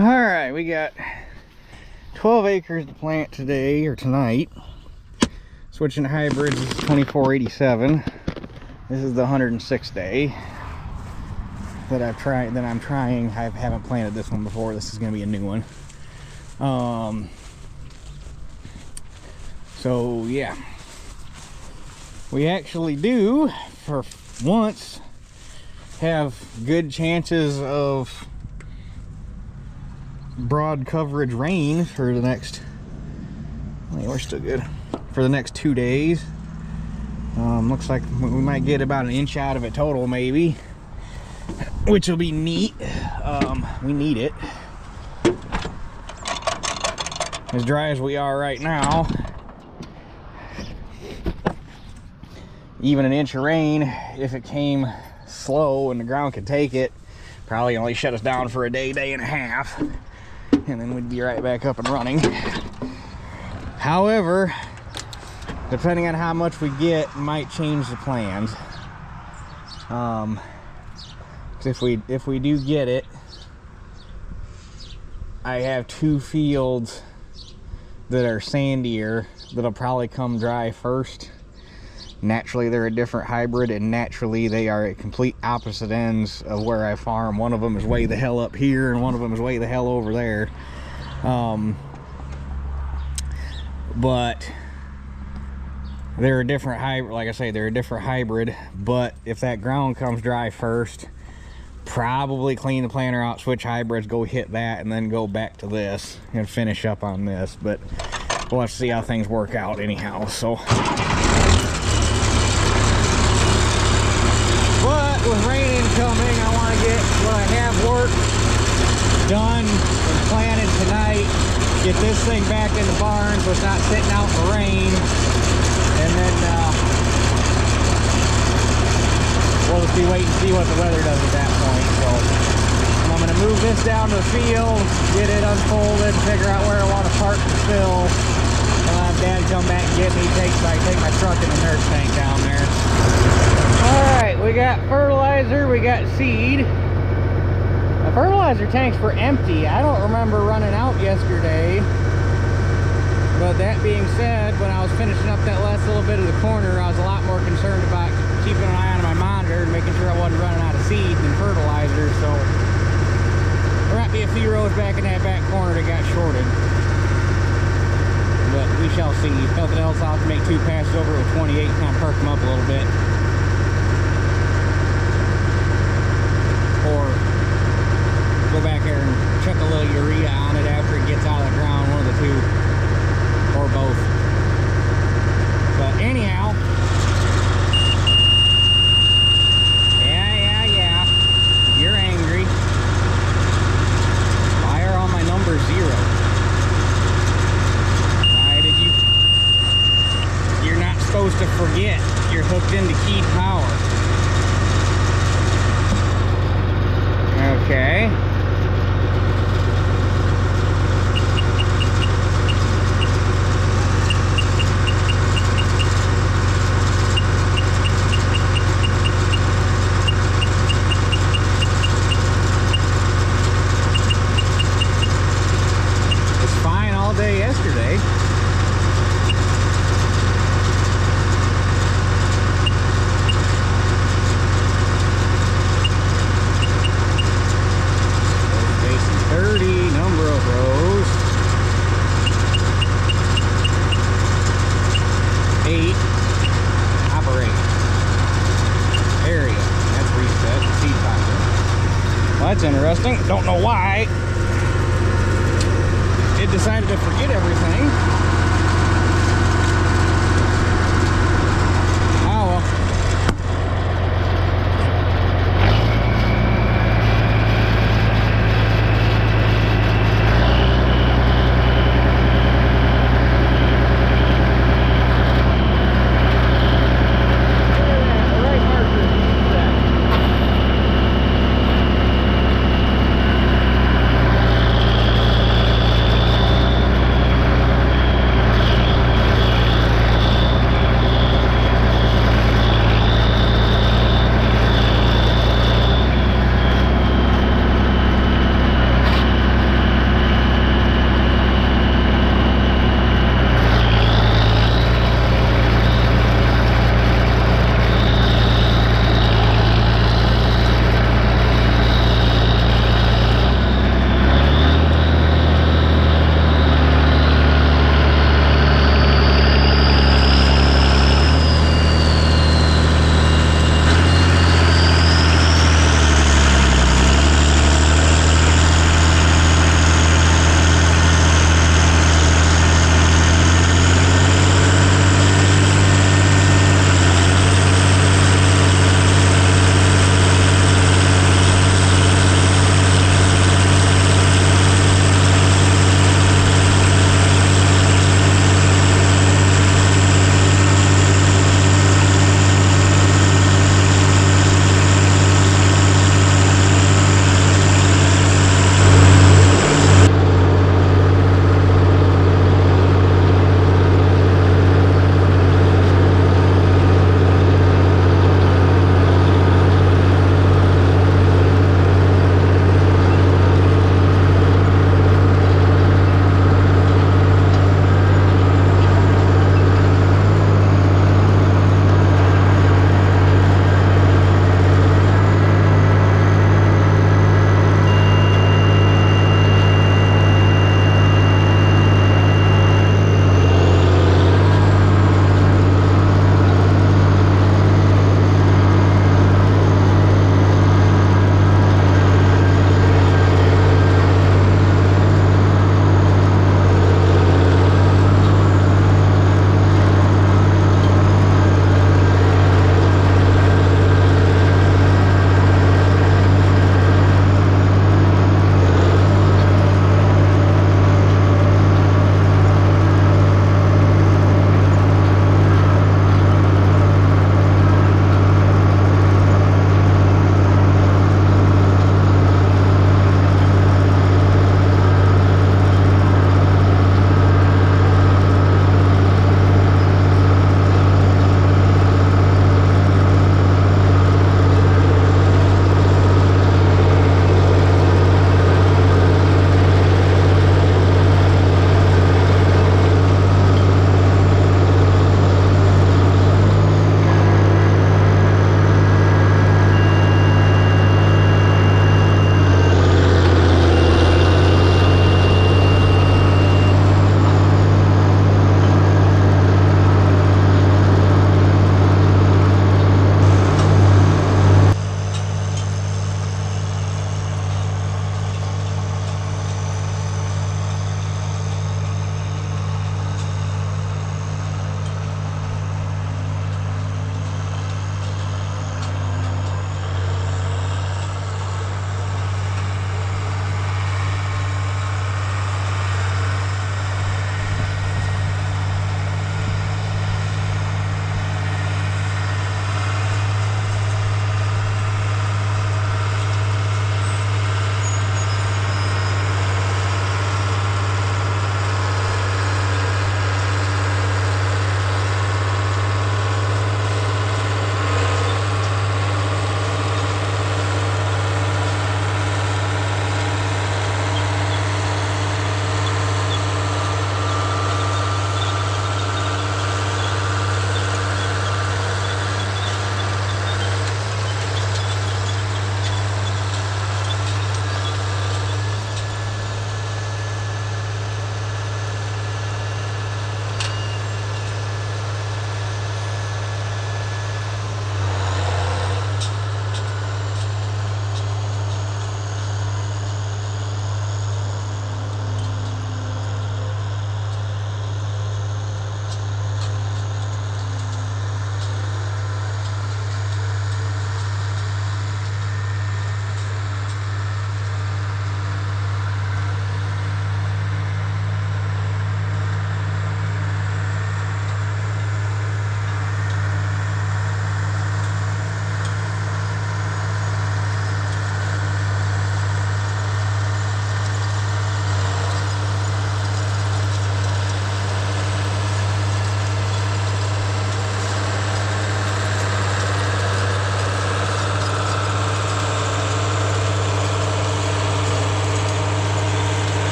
All right, we got 12 acres to plant today or tonight. Switching to hybrids. This is 2487. This is the 106th day that I'm trying. I haven't planted this one before. This is going to be a new one. So yeah, we actually do, for once, have good chances of broad coverage rain for the next, we're still good, for the next 2 days. Looks like we might get about an inch out of it total, maybe, which will be neat. We need it. As dry as we are right now, even an inch of rain, if it came slow and the ground could take it, probably only shut us down for a day, day and a half, and then we'd be right back up and running. However, depending on how much we get, might change the plans. If we do get it, I have 2 fields that are sandier that'll probably come dry first. Naturally, they're a different hybrid, and naturally they are at complete opposite ends of where I farm. One of them is way the hell up here, and one of them is way the hell over there. But they're a different hybrid. Like I say, they're a different hybrid. But if that ground comes dry first, probably clean the planter out, switch hybrids, go hit that, and then go back to this and finish up on this. But we'll have to see how things work out anyhow. So, but with rain incoming, I want to get what I have worked done and planted tonight. Get this thing back in the barn so it's not sitting out in the rain. And then we'll just be waiting to see what the weather does at that point. So I'm going to move this down to the field, get it unfolded, figure out where I want to park the fill. I'll have Dad come back and get me. I take my truck in the nurse tank down there. Alright, we got fertilizer, we got seed. The fertilizer tanks were empty. I don't remember running out yesterday. But that being said, when I was finishing up that last little bit of the corner, I was a lot more concerned about keeping an eye on my monitor and making sure I wasn't running out of seed than fertilizer. So there might be a few rows back in that back corner that got shorted. But we shall see. If nothing else, I'll have to make 2 passes over with 28 and kind of perk them up a little bit. Or go back there and chuck a little urea on it after it gets out of the ground, one of the two. Or both. But anyhow, yeah, you're angry. Why are all my numbers 0? Why did you're not supposed to forget you're hooked into keyed power. Okay. Yesterday. Facing 30, number of rows. 8. Operate. Area. That's reset. Seed factor. Well, that's interesting. Don't know why it decided to forget everything. Oh well.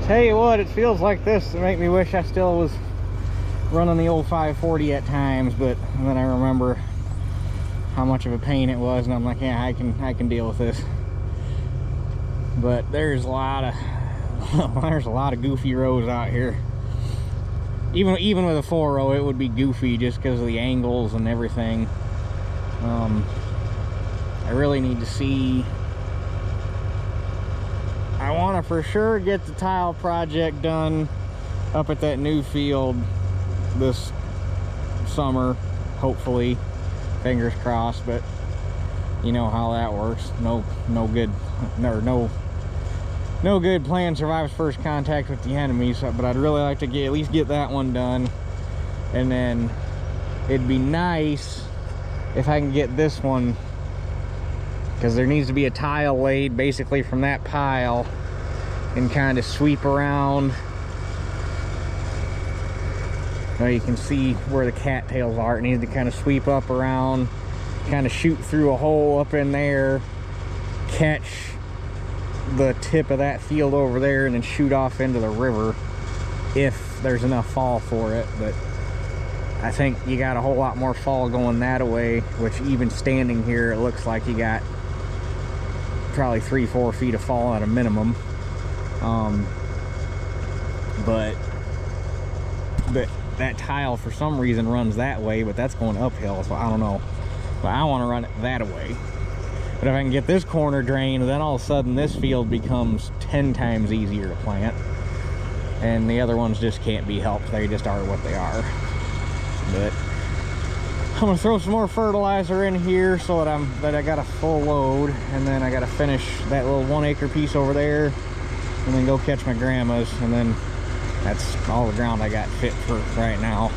Tell you what, it feels like this to make me wish I still was running the old 540 at times, but then I remember how much of a pain it was, and I'm like, yeah, I can deal with this. But there's a lot of goofy rows out here. Even with a 4-row, it would be goofy just because of the angles and everything. I really need to see. I want to for sure get the tile project done up at that new field this summer, hopefully, fingers crossed. But you know how that works. No good plan survives first contact with the enemy. So, but I'd really like to at least get that one done, and then it'd be nice if I can get this one, because there needs to be a tile laid basically from that pile and kind of sweep around. Now you can see where the cattails are. It needs to kind of sweep up around, kind of shoot through a hole up in there, catch the tip of that field over there, and then shoot off into the river if there's enough fall for it. But I think you got a whole lot more fall going that way, which even standing here, it looks like you got probably 3-4 feet of fall at a minimum. But that tile for some reason runs that way, but that's going uphill, so I don't know. But I want to run it that way. But if I can get this corner drained, then all of a sudden this field becomes 10 times easier to plant. And the other ones just can't be helped. They just are what they are. But I'm gonna throw some more fertilizer in here so that I got a full load, and then I gotta finish that little 1 acre piece over there, and then go catch my grandma's, and then that's all the ground I got fit for right now.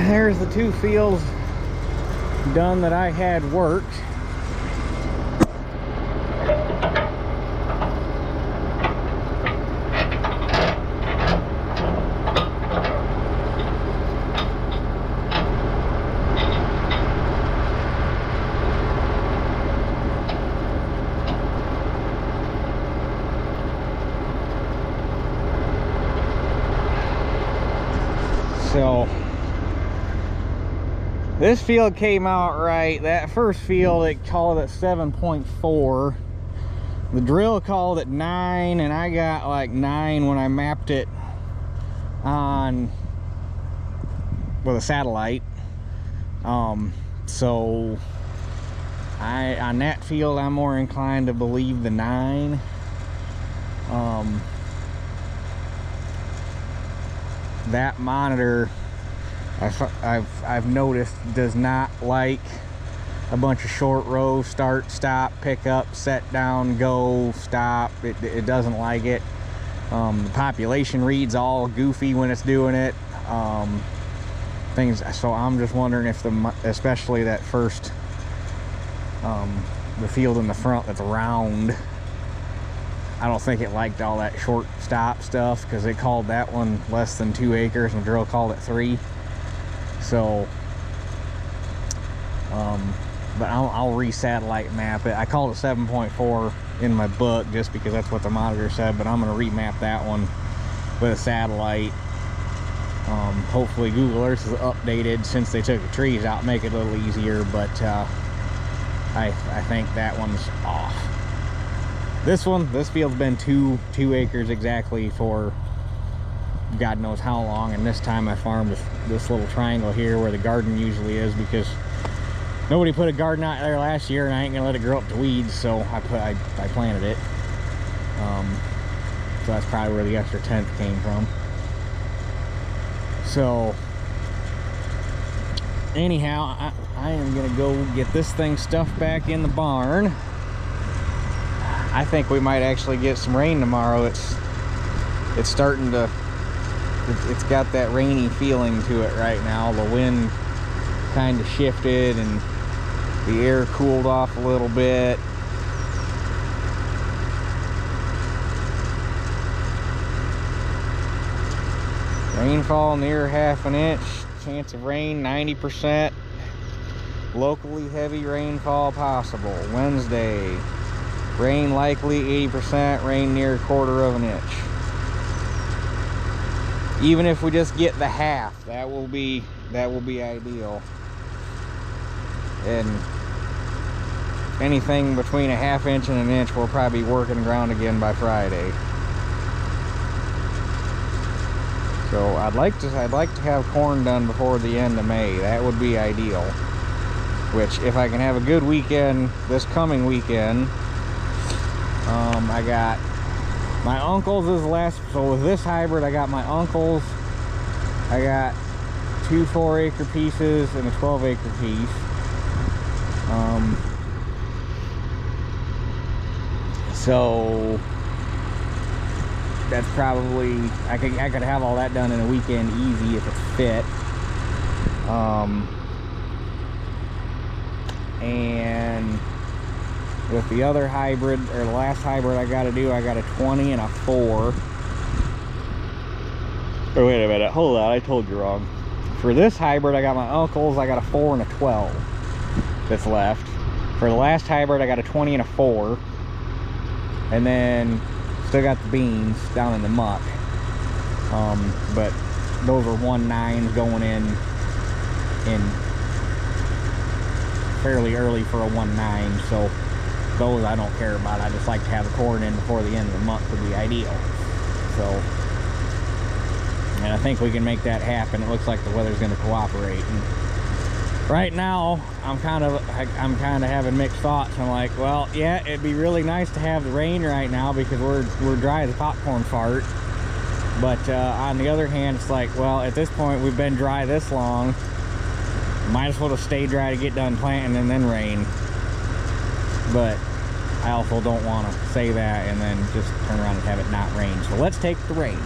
There's the 2 fields done that I had worked. This field came out right. That first field, it called it 7.4. The drill called it 9, and I got like 9 when I mapped it on with a satellite. So on that field, I'm more inclined to believe the 9. That monitor, I've noticed, does not like a bunch of short rows: start, stop, pick up, set down, go, stop. It doesn't like it. The population reads all goofy when it's doing it. Things. So I'm just wondering if especially that first, the field in the front that's round, I don't think it liked all that short stop stuff, because it called that one less than 2 acres and the drill called it 3. So, but I'll re-satellite map it. I called it 7.4 in my book just because that's what the monitor said, but I'm going to remap that one with a satellite. Hopefully Google Earth is updated since they took the trees out, make it a little easier, but I think that one's off. This field's been 2 acres exactly for God knows how long, and this time I farmed this little triangle here where the garden usually is, because nobody put a garden out there last year and I ain't gonna let it grow up to weeds, so I planted it. So that's probably where the extra 1/10 came from. So anyhow, I am gonna go get this thing stuffed back in the barn. I think we might actually get some rain tomorrow. It's starting to, it's got that rainy feeling to it right now. The wind kind of shifted and the air cooled off a little bit. Rainfall near 1/2 inch. Chance of rain 90%. Locally heavy rainfall possible. Wednesday, rain likely 80%. Rain near 1/4 inch. Even if we just get the half, that will be ideal. And anything between 1/2 inch and 1 inch, we'll probably be working ground again by Friday. So I'd like to have corn done before the end of May. That would be ideal. Which, if I can have a good weekend this coming weekend, I got my uncle's is last. So with this hybrid, I got my uncle's. I got 2 4-acre pieces and a 12-acre piece. So that's probably, I could have all that done in a weekend easy if it's fit. And with the other hybrid, or the last hybrid I got to do, I got a 20 and a 4. Oh, wait a minute, hold on, I told you wrong. For this hybrid, I got my uncle's, I got a 4 and a 12 that's left. For the last hybrid, I got a 20 and a 4. And then still got the beans down in the muck. But those are 1.9s going in fairly early for a 1.9, so those I don't care about. I just like to have the corn in before the end of the month would be ideal. So, and I think we can make that happen. It looks like the weather's going to cooperate. And right now, I'm kind of having mixed thoughts. I'm like, well, yeah, it'd be really nice to have the rain right now because we're dry as a popcorn fart. But on the other hand, it's like, well, at this point, we've been dry this long. Might as well just stay dry to get done planting and then rain. But I also don't want to say that and then just turn around and have it not rain. So let's take the rain.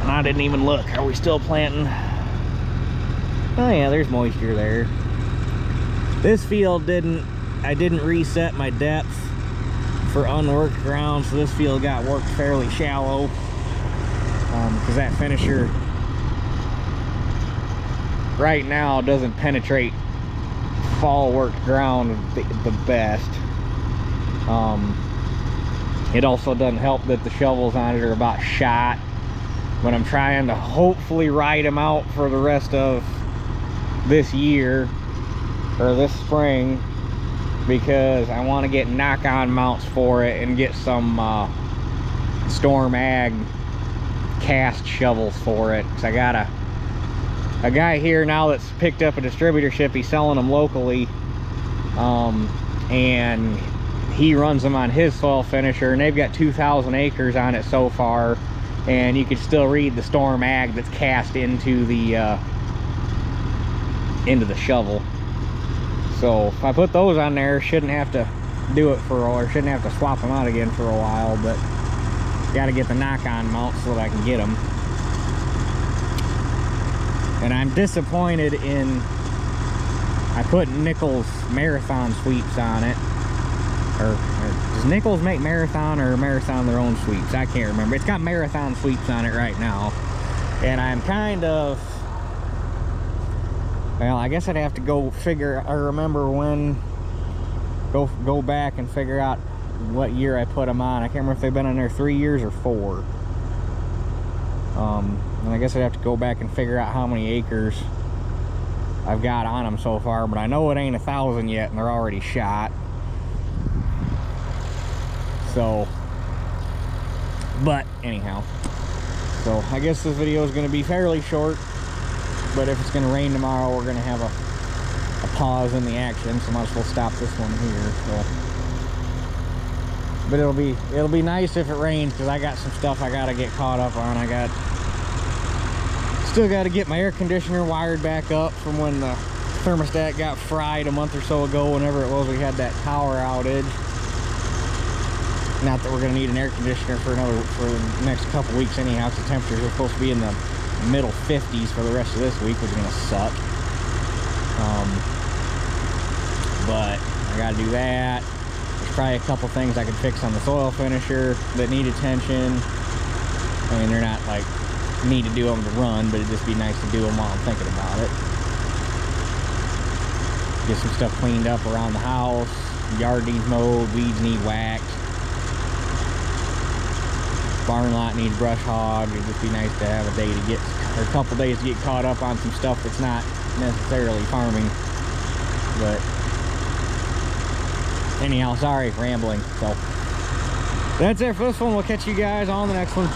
And I didn't even look. Are we still planting? Oh yeah, there's moisture there. This field I didn't reset my depth for unworked ground, so this field got worked fairly shallow. Because that finisher right now doesn't penetrate fall worked ground the best. It also doesn't help that the shovels on it are about shot. But I'm trying to hopefully ride him out for the rest of this year or this spring, because I want to get knock-on mounts for it and get some Storm Ag cast shovels for it. Because I got a guy here now that's picked up a distributorship. He's selling them locally, and he runs them on his soil finisher, and they've got 2,000 acres on it so far, and you can still read the Storm Ag that's cast into the shovel. So if I put those on there, shouldn't have to do it for, or shouldn't have to swap them out again for a while. But got to get the knock-on mounts so that I can get them. And I'm disappointed in, I put Nichols Marathon sweeps on it. Or does Nichols make Marathon, or Marathon their own sweeps? I can't remember. It's got Marathon sweeps on it right now. And I'm kind of, well, I guess I'd have to go figure, I remember when, go back and figure out what year I put them on. I can't remember if they've been on there 3 years or 4. And I guess I'd have to go back and figure out how many acres I've got on them so far, but I know it ain't 1,000 yet, and they're already shot. So, but anyhow, so I guess this video is going to be fairly short, but if it's going to rain tomorrow, we're going to have a pause in the action, so I might as well stop this one here. So, but it'll be nice if it rains, because I got some stuff I got to get caught up on. Still got to get my air conditioner wired back up from when the thermostat got fried a month or so ago, whenever it was we had that power outage. Not that we're going to need an air conditioner for the next couple weeks anyhow, because the temperatures are supposed to be in the middle 50s for the rest of this week, which is going to suck. But I got to do that. There's probably a couple things I can fix on the soil finisher that need attention. I mean, they're not like need to do them to run, but it'd just be nice to do them while I'm thinking about it. Get some stuff cleaned up around the house. Yard needs mowed, weeds need whacked. Barn lot needs brush hogged. It'd just be nice to have a day to get, or a couple days to get caught up on some stuff that's not necessarily farming. But anyhow, sorry, rambling. So that's it for this one. We'll catch you guys on the next one.